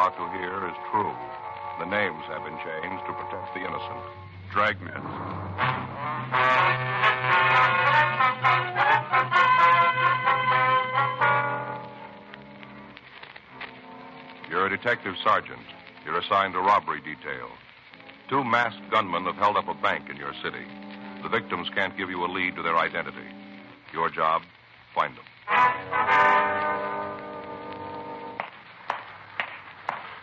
about to hear is true. The names have been changed to protect the innocent. Dragnet. You're a detective sergeant. You're assigned a robbery detail. 2 masked gunmen have held up a bank in your city. The victims can't give you a lead to their identity. Your job, find them.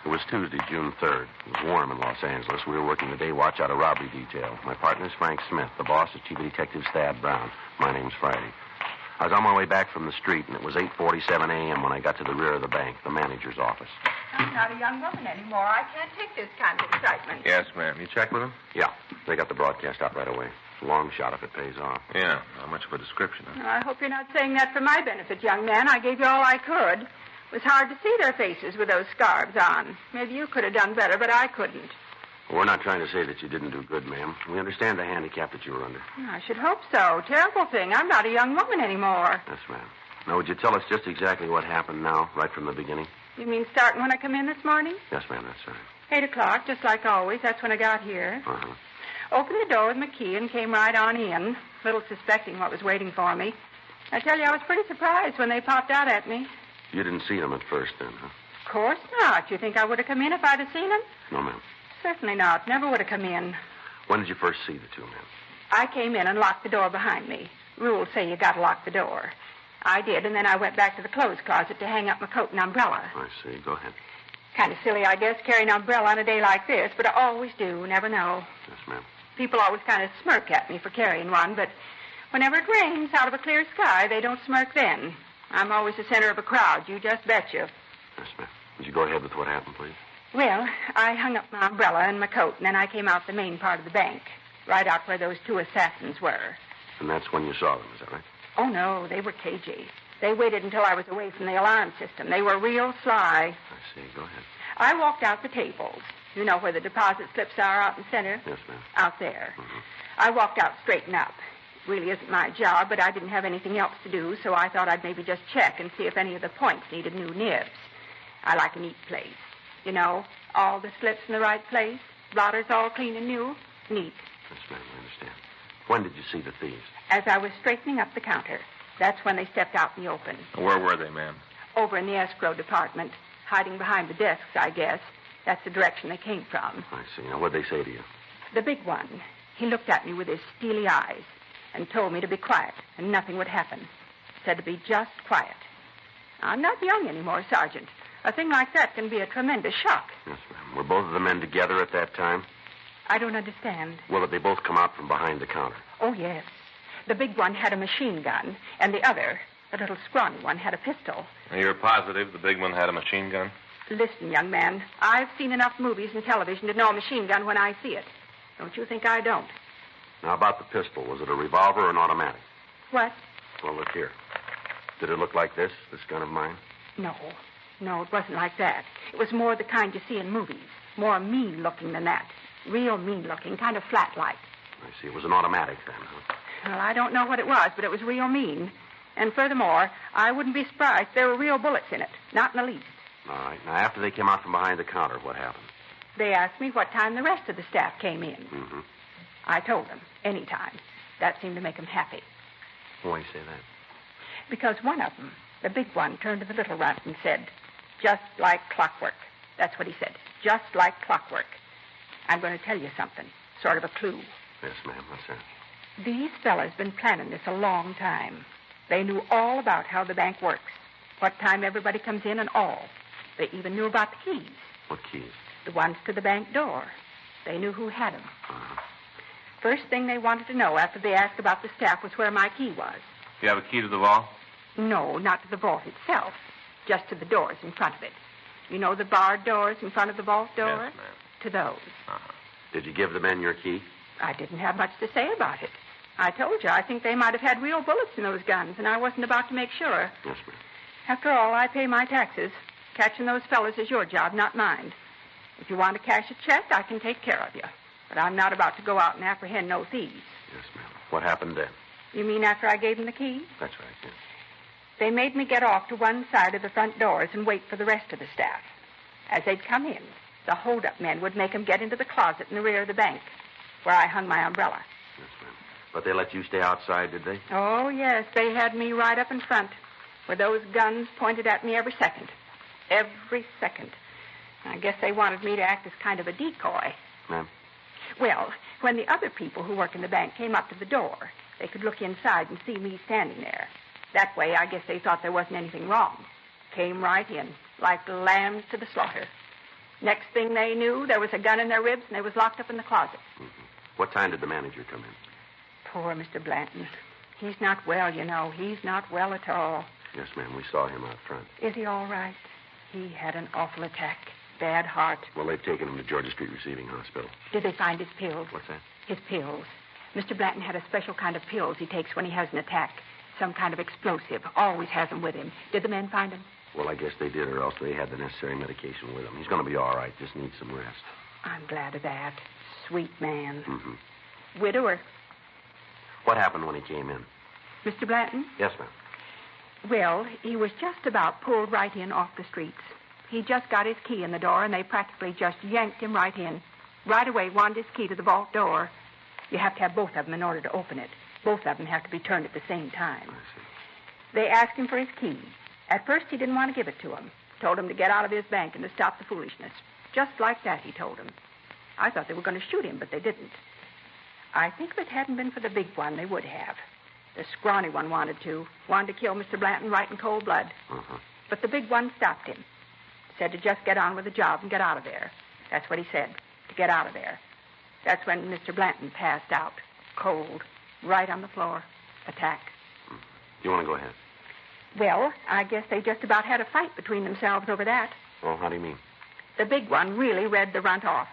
It was Tuesday, June 3rd. It was warm in Los Angeles. We were working the day watch out of robbery detail. My partner's Frank Smith. The boss is Chief Detective Stab Brown. My name's Friday. I was on my way back from the street, and it was 8:47 a.m. when I got to the rear of the bank, the manager's office. I'm not a young woman anymore. I can't take this kind of excitement. Yes, ma'am. You checked with him? Yeah, they got the broadcast out right away. It's a long shot if it pays off. Yeah, not much of a description. Huh? I hope you're not saying that for my benefit, young man. I gave you all I could. It was hard to see their faces with those scarves on. Maybe you could have done better, but I couldn't. Well, we're not trying to say that you didn't do good, ma'am. We understand the handicap that you were under. I should hope so. Terrible thing. I'm not a young woman anymore. Yes, ma'am. Now, would you tell us just exactly what happened now, right from the beginning? You mean starting when I come in this morning? Yes, ma'am, that's right. 8 o'clock, just like always. That's when I got here. Uh-huh. Opened the door with my key and came right on in, little suspecting what was waiting for me. I tell you, I was pretty surprised when they popped out at me. You didn't see them at first, then, huh? Of course not. You think I would have come in if I'd have seen them? No, ma'am. Certainly not. Never would have come in. When did you first see the 2 men? I came in and locked the door behind me. Rules say you got to lock the door. I did, and then I went back to the clothes closet to hang up my coat and umbrella. I see. Go ahead. Kind of silly, I guess, carrying an umbrella on a day like this, but I always do. Never know. Yes, ma'am. People always kind of smirk at me for carrying one, but whenever it rains out of a clear sky, they don't smirk then. I'm always the center of a crowd, you just betcha. Yes, ma'am. Would you go ahead with what happened, please? Well, I hung up my umbrella and my coat, and then I came out the main part of the bank, right out where those 2 assassins were. And that's when you saw them, is that right? Oh, no, they were cagey. They waited until I was away from the alarm system. They were real sly. I see. Go ahead. I walked out the tables. You know where the deposit slips are out in the center? Yes, ma'am. Out there. Mm-hmm. I walked out straight and up. It really isn't my job, but I didn't have anything else to do, so I thought I'd maybe just check and see if any of the points needed new nibs. I like a neat place. You know, all the slips in the right place, blotters all clean and new. Neat. Yes, ma'am, I understand. When did you see the thieves? As I was straightening up the counter. That's when they stepped out in the open. Where were they, ma'am? Over in the escrow department, hiding behind the desks, I guess. That's the direction they came from. I see. Now, what'd they say to you? The big one, he looked at me with his steely eyes and told me to be quiet and nothing would happen. Said to be just quiet. I'm not young anymore, Sergeant. A thing like that can be a tremendous shock. Yes, ma'am. Were both of the men together at that time? I don't understand. Well, did they both come out from behind the counter? Oh, yes. The big one had a machine gun, and the other, the little scrawny one, had a pistol. And you're positive the big one had a machine gun? Listen, young man, I've seen enough movies and television to know a machine gun when I see it. Don't you think I don't? Now, about the pistol, was it a revolver or an automatic? What? Well, look here. Did it look like this gun of mine? No, it wasn't like that. It was more the kind you see in movies. More mean-looking than that. Real mean-looking, kind of flat-like. I see. It was an automatic then, huh? Well, I don't know what it was, but it was real mean. And furthermore, I wouldn't be surprised if there were real bullets in it. Not in the least. All right. Now, after they came out from behind the counter, what happened? They asked me what time the rest of the staff came in. Mm-hmm. I told them, any time. That seemed to make them happy. Why do you say that? Because one of them, the big one, turned to the little runt and said, just like clockwork. That's what he said. Just like clockwork. I'm going to tell you something. Sort of a clue. Yes, ma'am. What's that? These fellas been planning this a long time. They knew all about how the bank works, what time everybody comes in and all. They even knew about the keys. What keys? The ones to the bank door. They knew who had them. Uh-huh. First thing they wanted to know after they asked about the staff was where my key was. You have a key to the vault? No, not to the vault itself. Just to the doors in front of it. You know the barred doors in front of the vault door? Yes, ma'am. To those. Uh-huh. Did you give the men your key? I didn't have much to say about it. I told you, I think they might have had real bullets in those guns, and I wasn't about to make sure. Yes, ma'am. After all, I pay my taxes. Catching those fellas is your job, not mine. If you want to cash a check, I can take care of you. But I'm not about to go out and apprehend no thieves. Yes, ma'am. What happened then? You mean after I gave them the key? That's right, yes. They made me get off to one side of the front doors and wait for the rest of the staff. As they'd come in, the hold-up men would make them get into the closet in the rear of the bank, where I hung my umbrella. Yes, ma'am. But they let you stay outside, did they? Oh, yes. They had me right up in front, with those guns pointed at me every second. Every second. I guess they wanted me to act as kind of a decoy. Ma'am? Well, when the other people who work in the bank came up to the door, they could look inside and see me standing there. That way, I guess they thought there wasn't anything wrong. Came right in, like lambs to the slaughter. Next thing they knew, there was a gun in their ribs, and they was locked up in the closet. Mm-hmm. What time did the manager come in? Poor Mr. Blanton. He's not well, you know. He's not well at all. Yes, ma'am. We saw him out front. Is he all right? He had an awful attack. Bad heart. Well, they've taken him to Georgia Street Receiving Hospital. Did they find his pills? What's that? His pills. Mr. Blanton had a special kind of pills he takes when he has an attack. Some kind of explosive. Always has them with him. Did the men find him? Well, I guess they did, or else they had the necessary medication with him. He's going to be all right. Just needs some rest. I'm glad of that. Sweet man. Mm-hmm. Widower. What happened when he came in? Mr. Blanton? Yes, ma'am. Well, he was just about pulled right in off the streets. He just got his key in the door, and they practically just yanked him right in. Right away, wanted his key to the vault door. You have to have both of them in order to open it. Both of them have to be turned at the same time. I see. They asked him for his key. At first, he didn't want to give it to him. Told him to get out of his bank and to stop the foolishness. Just like that, he told him. I thought they were going to shoot him, but they didn't. I think if it hadn't been for the big one, they would have. The scrawny one wanted to kill Mr. Blanton right in cold blood. Uh-huh. But the big one stopped him. Said to just get on with the job and get out of there. That's what he said, to get out of there. That's when Mr. Blanton passed out, cold, right on the floor. Attack. Do you want to go ahead? Well, I guess they just about had a fight between themselves over that. Oh, how do you mean? The big one really read the runt off.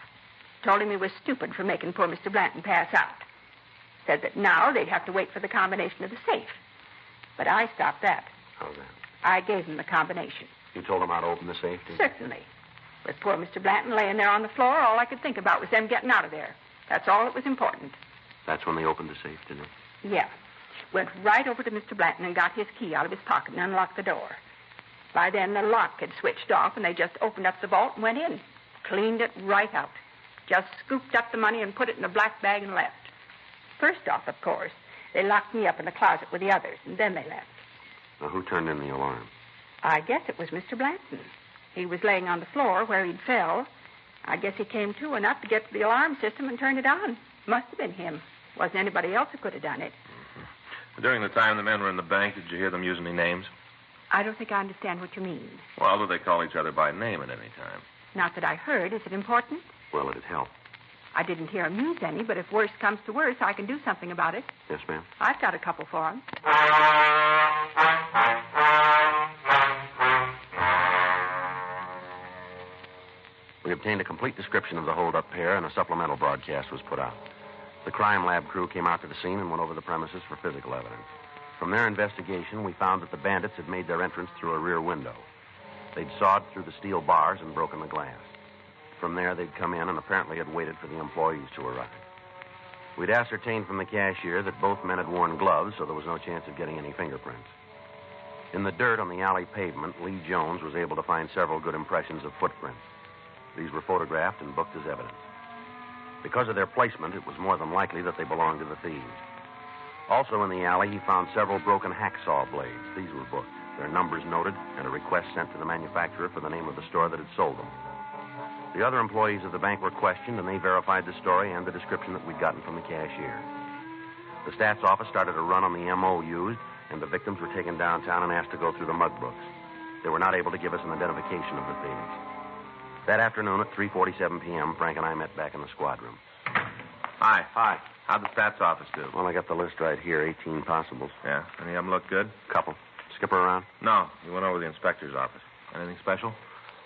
Told him he was stupid for making poor Mr. Blanton pass out. Said that now they'd have to wait for the combination of the safe. But I stopped that. How's that? I gave him the combination. You told him how to open the safe, did you? Certainly. With poor Mr. Blanton laying there on the floor, all I could think about was them getting out of there. That's all that was important. That's when they opened the safe, didn't they? Yeah. Went right over to Mr. Blanton and got his key out of his pocket and unlocked the door. By then, the lock had switched off, and they just opened up the vault and went in. Cleaned it right out. Just scooped up the money and put it in a black bag and left. First off, of course, they locked me up in the closet with the others, and then they left. Now, who turned in the alarm? I guess it was Mr. Blanton. He was laying on the floor where he'd fell. I guess he came to enough to get to the alarm system and turned it on. Must have been him. Wasn't anybody else who could have done it. Mm-hmm. During the time the men were in the bank, did you hear them use any names? I don't think I understand what you mean. Well, do they call each other by name at any time? Not that I heard. Is it important? Well, it'd help. I didn't hear him use any, but if worse comes to worse, I can do something about it. Yes, ma'am. I've got a couple for him. We obtained a complete description of the hold-up pair, and a supplemental broadcast was put out. The crime lab crew came out to the scene and went over the premises for physical evidence. From their investigation, we found that the bandits had made their entrance through a rear window. They'd sawed through the steel bars and broken the glass. From there, they'd come in and apparently had waited for the employees to arrive. We'd ascertained from the cashier that both men had worn gloves, so there was no chance of getting any fingerprints. In the dirt on the alley pavement, Lee Jones was able to find several good impressions of footprints. These were photographed and booked as evidence. Because of their placement, it was more than likely that they belonged to the thieves. Also in the alley, he found several broken hacksaw blades. These were booked, their numbers noted, and a request sent to the manufacturer for the name of the store that had sold them. The other employees of the bank were questioned, and they verified the story and the description that we'd gotten from the cashier. The stats office started a run on the M.O. used, and the victims were taken downtown and asked to go through the mug books. They were not able to give us an identification of the thieves. That afternoon at 3:47 p.m., Frank and I met back in the squad room. Hi. How'd the stats office do? Well, I got the list right here, 18 possibles. Yeah? Any of them look good? Couple. Skipper around? No. We went over to the inspector's office. Anything special?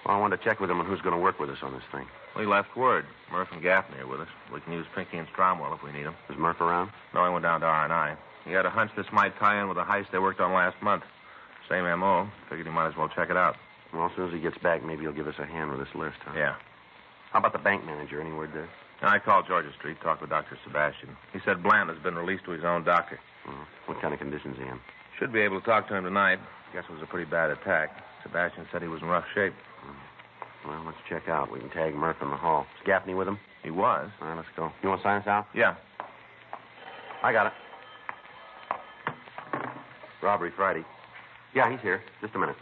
Well, I wanted to check with him on who's going to work with us on this thing. We left word. Murph and Gaffney are with us. We can use Pinky and Stromwell if we need them. Is Murph around? No, I went down to R&I. He had a hunch this might tie in with a heist they worked on last month. Same M.O. Figured he might as well check it out. Well, as soon as he gets back, maybe he'll give us a hand with this list, huh? Yeah. How about the bank manager? Any word there? I called Georgia Street, talked with Dr. Sebastian. He said Blanton has been released to his own doctor. What kind of conditions is he in? Should be able to talk to him tonight. Guess it was a pretty bad attack. Sebastian said he was in rough shape. Well, let's check out. We can tag Murph in the hall. Is Gaffney with him? He was. All right, let's go. You want to sign us out? Yeah. I got it. Robbery Friday. Yeah, he's here. Just a minute.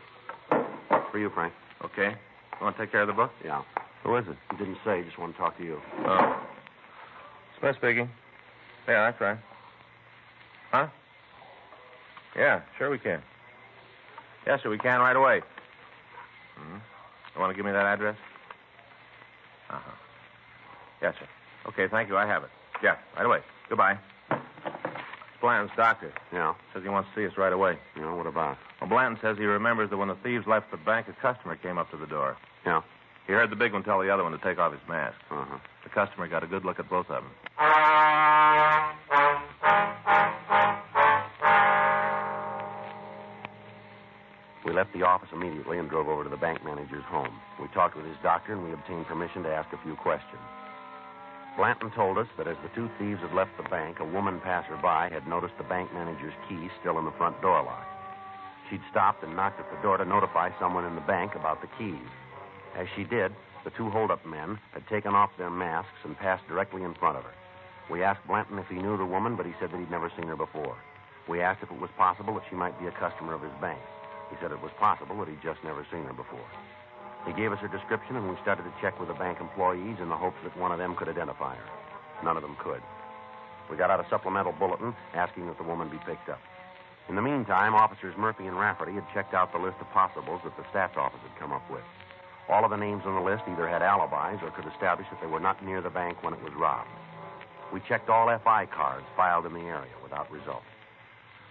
For you, Frank. Okay. You want to take care of the book? Yeah. Who is it? He didn't say. Just want to talk to you. Oh. Smith speaking. Yeah, that's right. Huh? Yeah, sure we can. Yes, sir, we can right away. Mm-hmm. You want to give me that address? Uh-huh. Yes, sir. Okay, thank you. I have it. Yeah, right away. Goodbye. It's Blanton's doctor. Yeah. Says he wants to see us right away. You know, what about? Well, Blanton says he remembers that when the thieves left the bank, a customer came up to the door. Yeah. He heard the big one tell the other one to take off his mask. Uh-huh. The customer got a good look at both of them. We left the office immediately and drove over to the bank manager's home. We talked with his doctor, and we obtained permission to ask a few questions. Blanton told us that as the two thieves had left the bank, a woman passerby had noticed the bank manager's key still in the front door lock. She'd stopped and knocked at the door to notify someone in the bank about the keys. As she did, the two hold-up men had taken off their masks and passed directly in front of her. We asked Blanton if he knew the woman, but he said that he'd never seen her before. We asked if it was possible that she might be a customer of his bank. He said it was possible that he'd just never seen her before. He gave us her description, and we started to check with the bank employees in the hopes that one of them could identify her. None of them could. We got out a supplemental bulletin asking that the woman be picked up. In the meantime, Officers Murphy and Rafferty had checked out the list of possibles that the stats office had come up with. All of the names on the list either had alibis or could establish that they were not near the bank when it was robbed. We checked all FI cards filed in the area without result.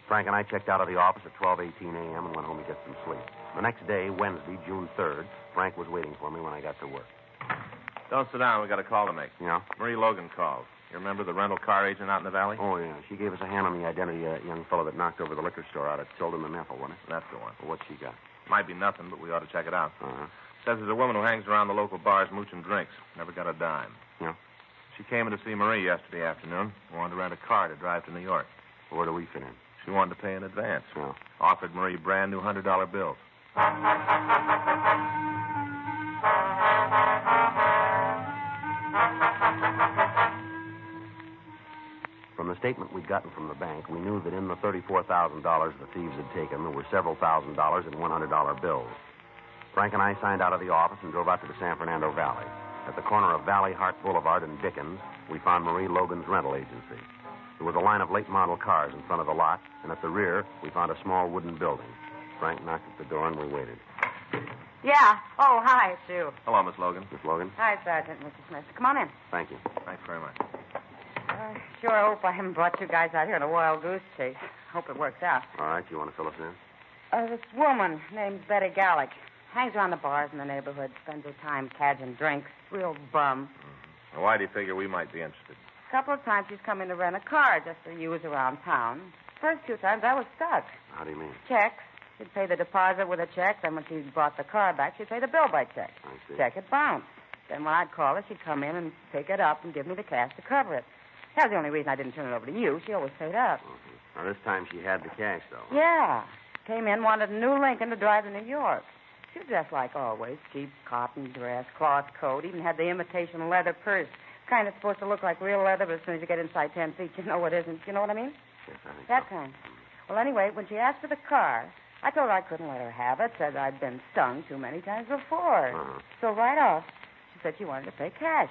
Frank and I checked out of the office at 12:18 a.m. and went home to get some sleep. The next day, Wednesday, June 3rd, Frank was waiting for me when I got to work. Don't sit down. We got a call to make. Yeah? Marie Logan called. You remember the rental car agent out in the valley? Oh, yeah. She gave us a hand on the identity of that young fellow that knocked over the liquor store out at Tilden and Ethel, wasn't it? That's the one. Well, what's she got? Might be nothing, but we ought to check it out. Uh-huh. Says there's a woman who hangs around the local bars mooching drinks. Never got a dime. Yeah? She came in to see Marie yesterday afternoon. Wanted to rent a car to drive to New York. Well, where do we fit in? She wanted to pay in advance. Yeah. Offered Marie brand new $100 bills. From the statement we'd gotten from the bank, we knew that in the $34,000 the thieves had taken, there were several $1,000s in $100 bills. Frank and I signed out of the office and drove out to the San Fernando Valley. At the corner of Valley Hart Boulevard and Dickens, we found Marie Logan's rental agency. There was a line of late-model cars in front of the lot, and at the rear, we found a small wooden building. Frank knocked at the door, and we waited. Yeah. Oh, hi, it's you. Hello, Miss Logan. Miss Logan? Hi, Sergeant, Mr. Smith. Come on in. Thank you. Thanks very much. Sure hope I haven't brought you guys out here on a wild goose chase. Hope it works out. All right, you want to fill us in? This woman named Betty Gallick hangs around the bars in the neighborhood, spends her time cadging drinks. Real bum. Mm-hmm. Why do you figure we might be interested? A couple of times she's come in to rent a car just to use around town. First few times I was stuck. How do you mean? Checks. She'd pay the deposit with a check. Then when she brought the car back, she'd pay the bill by check. I see. Check it bounced. Then when I'd call her, she'd come in and pick it up and give me the cash to cover it. That was the only reason I didn't turn it over to you. She always paid up. Mm-hmm. Now, this time she had the cash, though. Yeah. Came in, wanted a new Lincoln to drive to New York. She was dressed like always. Cheap cotton dress, cloth coat, even had the imitation leather purse. Kind of supposed to look like real leather, but as soon as you get inside 10 feet, you know it isn't. You know what I mean? Yes, I think That so. kind. Well, anyway, when she asked for the car, I told her I couldn't let her have it. Said I'd been stung too many times before. Uh-huh. So right off, she said she wanted to pay cash.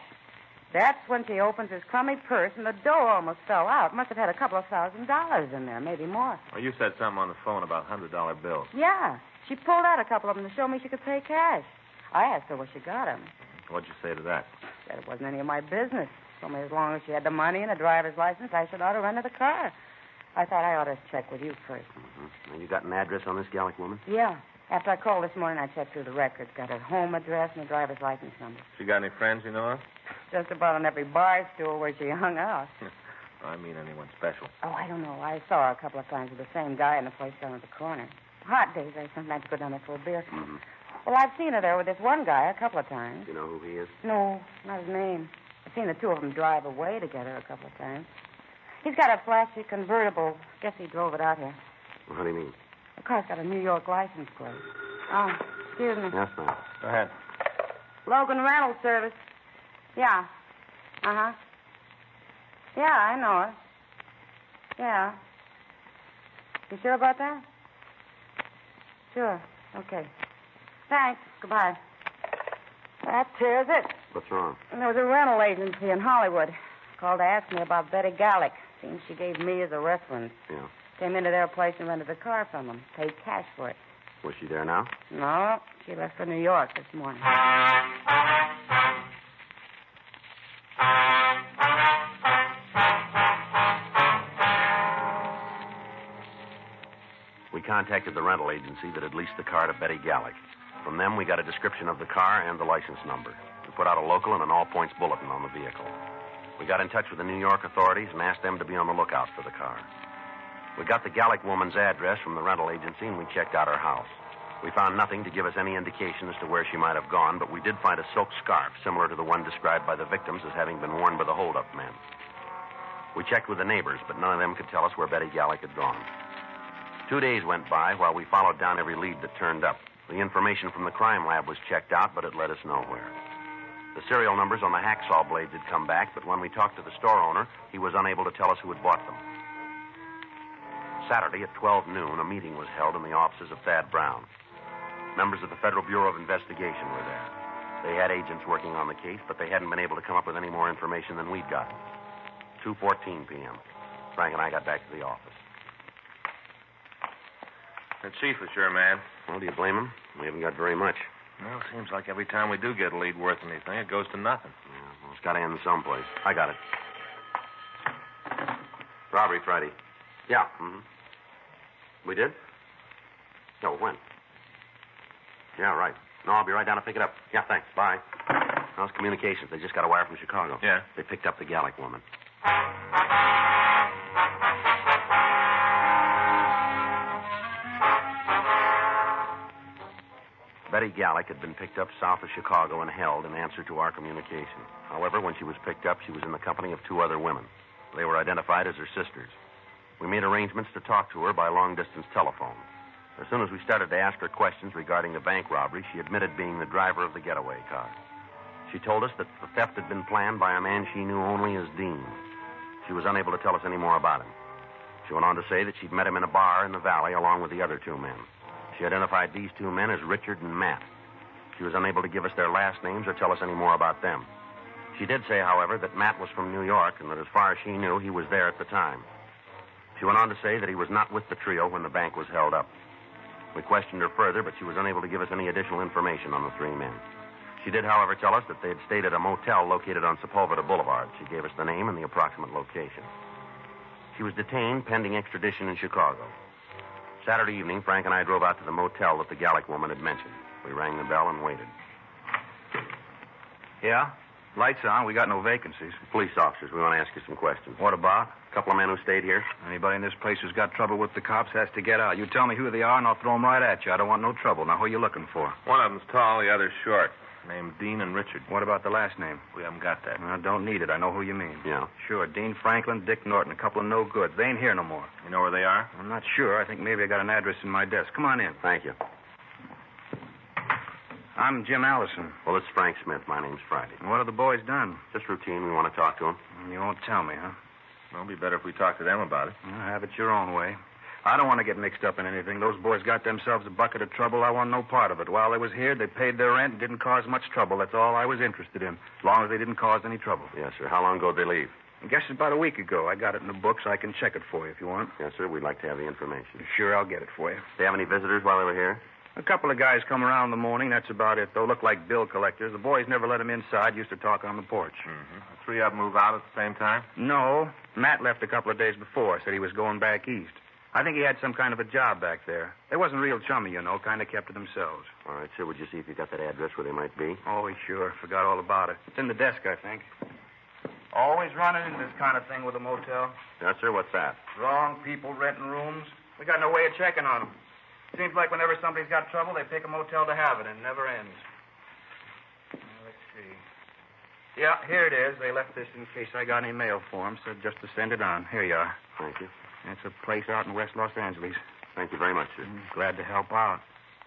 That's when she opens his crummy purse, and the dough almost fell out. Must have had a couple of $1,000s in there, maybe more. Well, you said something on the phone about $100 bills. Yeah. She pulled out a couple of them to show me she could pay cash. I asked her where she got them. What'd you say to that? Said it wasn't any of my business. Told me as long as she had the money and a driver's license, I should ought to rent her the car. I thought I ought to check with you first. Mm-hmm. Now, you got an address on this Gallic woman? Yeah. After I called this morning, I checked through the records. Got her home address and her driver's license number. She got any friends you know of? Just about on every bar stool where she hung out. I mean anyone special. Oh, I don't know. I saw her a couple of times with the same guy in the place down at the corner. Hot days, I sometimes go down there for a beer. Mm-hmm. Well, I've seen her there with this one guy a couple of times. Do you know who he is? No, not his name. I've seen the two of them drive away together a couple of times. He's got a flashy convertible. Guess he drove it out here. Well, how do you mean? The car's got a New York license plate. Oh, excuse me. Yes, ma'am. Go ahead. Logan Rental Service. Yeah. Uh-huh. Yeah, I know her. Yeah. You sure about that? Sure. Okay. Thanks. Goodbye. That tears it. What's wrong? There was a rental agency in Hollywood. Called to ask me about Betty Gallick. Seems she gave me as a reference. Yeah. Came into their place and rented a car from them. Paid cash for it. Was she there now? No, she left for New York this morning. We contacted the rental agency that had leased the car to Betty Gallick. From them, we got a description of the car and the license number. We put out a local and an all-points bulletin on the vehicle. We got in touch with the New York authorities and asked them to be on the lookout for the car. We got the Gallick woman's address from the rental agency, and we checked out her house. We found nothing to give us any indication as to where she might have gone, but we did find a silk scarf similar to the one described by the victims as having been worn by the hold-up men. We checked with the neighbors, but none of them could tell us where Betty Gallick had gone. 2 days went by while we followed down every lead that turned up. The information from the crime lab was checked out, but it led us nowhere. The serial numbers on the hacksaw blades had come back, but when we talked to the store owner, he was unable to tell us who had bought them. Saturday at 12 noon, a meeting was held in the offices of Thad Brown. Members of the Federal Bureau of Investigation were there. They had agents working on the case, but they hadn't been able to come up with any more information than we'd gotten. 2:14 p.m. Frank and I got back to the office. The chief is sure, man. Well, do you blame him? We haven't got very much. Well, seems like every time we do get a lead worth anything, it goes to nothing. Yeah, well, it's got to end someplace. I got it. Robbery Friday. Yeah. Mm-hmm. We did? No, when? Yeah, right. No, I'll be right down to pick it up. Yeah, thanks. Bye. How's communications? They just got a wire from Chicago. Yeah. They picked up the Gallick woman. Betty Gallick had been picked up south of Chicago and held in answer to our communication. However, when she was picked up, she was in the company of 2 other women. They were identified as her sisters. We made arrangements to talk to her by long-distance telephone. As soon as we started to ask her questions regarding the bank robbery, she admitted being the driver of the getaway car. She told us that the theft had been planned by a man she knew only as Dean. She was unable to tell us any more about him. She went on to say that she'd met him in a bar in the valley along with the other 2 men. She identified these 2 men as Richard and Matt. She was unable to give us their last names or tell us any more about them. She did say, however, that Matt was from New York and that as far as she knew, he was there at the time. She went on to say that he was not with the trio when the bank was held up. We questioned her further, but she was unable to give us any additional information on the 3 men. She did, however, tell us that they had stayed at a motel located on Sepulveda Boulevard. She gave us the name and the approximate location. She was detained pending extradition in Chicago. Saturday evening, Frank and I drove out to the motel that the Gallick woman had mentioned. We rang the bell and waited. Yeah? Lights on. We got no vacancies. Police officers, we want to ask you some questions. What about? A couple of men who stayed here. Anybody in this place who's got trouble with the cops has to get out. You tell me who they are, and I'll throw them right at you. I don't want no trouble. Now, who are you looking for? One of them's tall, the other's short. Named Dean and Richard. What about the last name? We haven't got that. I don't need it. I know who you mean. Yeah. Sure. Dean Franklin, Dick Norton, a couple of no goods. They ain't here no more. You know where they are? I'm not sure. I think maybe I got an address in my desk. Come on in. Thank you. I'm Jim Allison. Well, it's Frank Smith. My name's Friday. What have the boys done? Just routine. We want to talk to them. You won't tell me, huh? Well, it'd be better if we talked to them about it. Well, have it your own way. I don't want to get mixed up in anything. Those boys got themselves a bucket of trouble. I want no part of it. While they was here, they paid their rent and didn't cause much trouble. That's all I was interested in, as long as they didn't cause any trouble. Yes, sir. How long ago did they leave? I guess it's about a week ago. I got it in the book, so I can check it for you if you want. Yes, sir. We'd like to have the information. Sure, I'll get it for you. Did they have any visitors while they were here? A couple of guys come around in the morning. That's about it, though. Look like bill collectors. The boys never let them inside. Used to talk on the porch. Mm-hmm. The 3 of them move out at the same time? No. Matt left a couple of days before. Said he was going back east. I think he had some kind of a job back there. They wasn't real chummy, you know. Kind of kept to themselves. All right, sir. Would you see if you got that address where they might be? Oh, sure. Forgot all about it. It's in the desk, I think. Always running into this kind of thing with a motel. Yes, sir. What's that? Wrong people renting rooms. We got no way of checking on them. Seems like whenever somebody's got trouble, they pick a motel to have it, and it never ends. Let's see. Yeah, here it is. They left this in case I got any mail for them, so just to send it on. Here you are. Thank you. It's a place out in West Los Angeles. Thank you very much, sir. Glad to help out.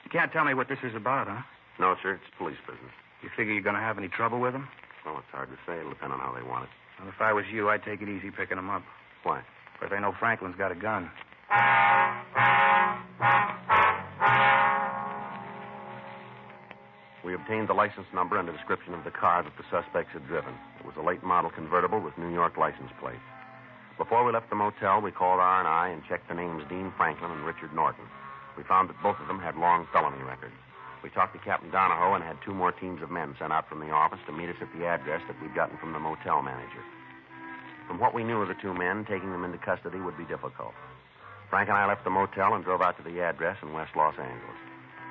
You can't tell me what this is about, huh? No, sir. It's police business. You figure you're going to have any trouble with them? Well, it's hard to say. It'll depend on how they want it. Well, if I was you, I'd take it easy picking them up. Why? But they know Franklin's got a gun. We obtained the license number and a description of the car that the suspects had driven. It was a late model convertible with New York license plate. Before we left the motel, we called R&I and checked the names Dean Franklin and Richard Norton. We found that both of them had long felony records. We talked to Captain Donahoe and had 2 more teams of men sent out from the office to meet us at the address that we'd gotten from the motel manager. From what we knew of the 2 men, taking them into custody would be difficult. Frank and I left the motel and drove out to the address in West Los Angeles.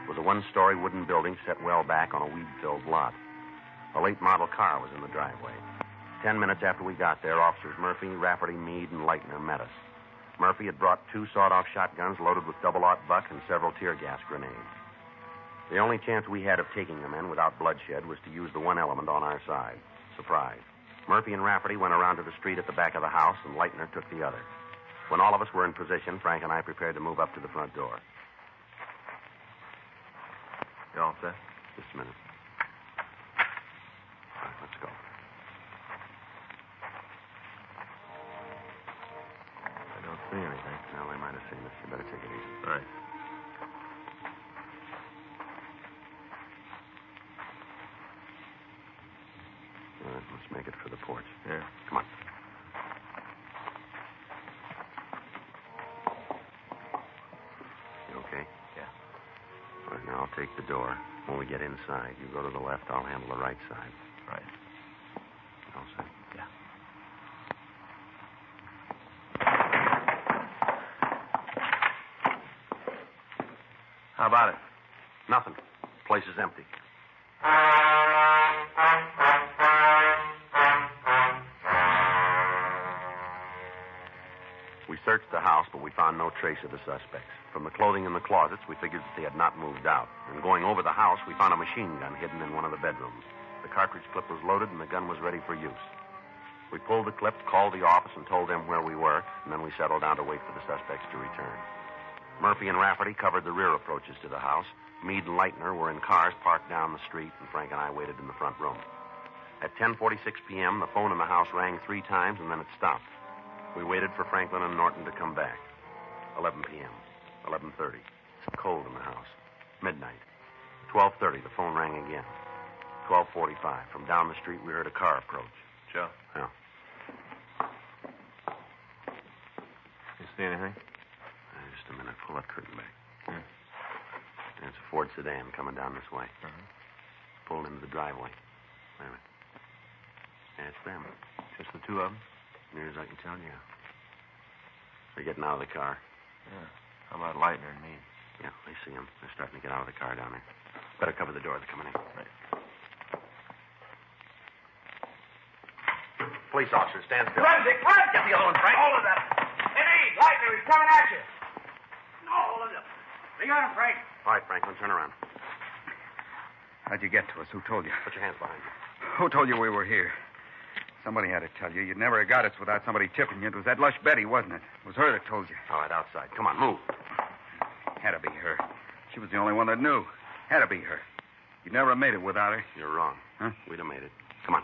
It was a 1-story wooden building set well back on a weed-filled lot. A late model car was in the driveway. 10 minutes after we got there, Officers Murphy, Rafferty, Meade, and Leitner met us. Murphy had brought 2 sawed-off shotguns loaded with double-aught buck and several tear gas grenades. The only chance we had of taking them in without bloodshed was to use the one element on our side, surprise. Murphy and Rafferty went around to the street at the back of the house, and Leitner took the other. When all of us were in position, Frank and I prepared to move up to the front door. You all set? Just a minute. All right, let's go. I don't see anything. Well, they might have seen us. You better take it easy. All right. All right, let's make it for the porch. Yeah. Come on. You okay? Yeah. All right, now I'll take the door. When we get inside, you go to the left, I'll handle the right side. Right. All set? Yeah. How about it? Nothing. Place is empty. We searched the house, but we found no trace of the suspects. From the clothing in the closets, we figured that they had not moved out. And going over the house, we found a machine gun hidden in one of the bedrooms. The cartridge clip was loaded, and the gun was ready for use. We pulled the clip, called the office, and told them where we were, and then we settled down to wait for the suspects to return. Murphy and Rafferty covered the rear approaches to the house. Meade and Leitner were in cars parked down the street, and Frank and I waited in the front room. At 10:46 p.m., the phone in the house rang 3 times, and then it stopped. We waited for Franklin and Norton to come back. 11 p.m., 11:30. It's cold in the house. Midnight. 12:30, the phone rang again. 12:45. From down the street, we heard a car approach. Joe? Yeah. You see anything? Just a minute. Pull that curtain back. Yeah. It's a Ford sedan coming down this way. Uh-huh. Pulled into the driveway. Wait a minute. Yeah, it's them. Just the 2 of them? Near as I can tell, yeah. They're getting out of the car. Yeah. How about Leitner and me? Yeah, I see them. They're starting to get out of the car down there. Better cover the door. They're coming in. Right. Police officer, stand still. Run, Dick, run! Get the other one, Frank. Hold of that. Hey, Leitner, he's coming at you. No, hold of it. Bring on him, Frank. All right, Franklin, turn around. How'd you get to us? Who told you? Put your hands behind you. Who told you we were here? Somebody had to tell you. You'd never have got us without somebody tipping you. It was that lush Betty, wasn't it? It was her that told you. All right, outside. Come on, move. Had to be her. She was the only one that knew. Had to be her. You'd never have made it without her. You're wrong. Huh? We'd have made it. Come on.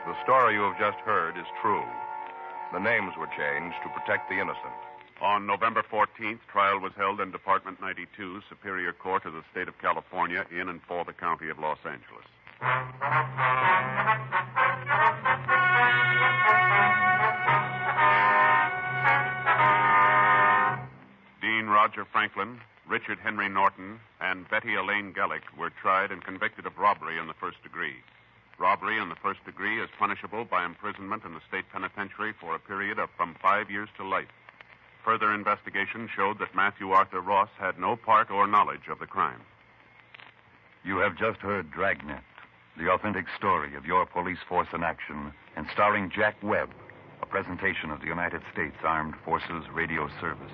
The story you have just heard is true. The names were changed to protect the innocent. On November 14th, trial was held in Department 92, Superior Court of the State of California, in and for the County of Los Angeles. Dean Roger Franklin, Richard Henry Norton, and Betty Elaine Gellick were tried and convicted of robbery in the first degree. Robbery in the first degree is punishable by imprisonment in the state penitentiary for a period of from 5 years to life. Further investigation showed that Matthew Arthur Ross had no part or knowledge of the crime. You have just heard Dragnet, the authentic story of your police force in action, and starring Jack Webb, a presentation of the United States Armed Forces Radio Service.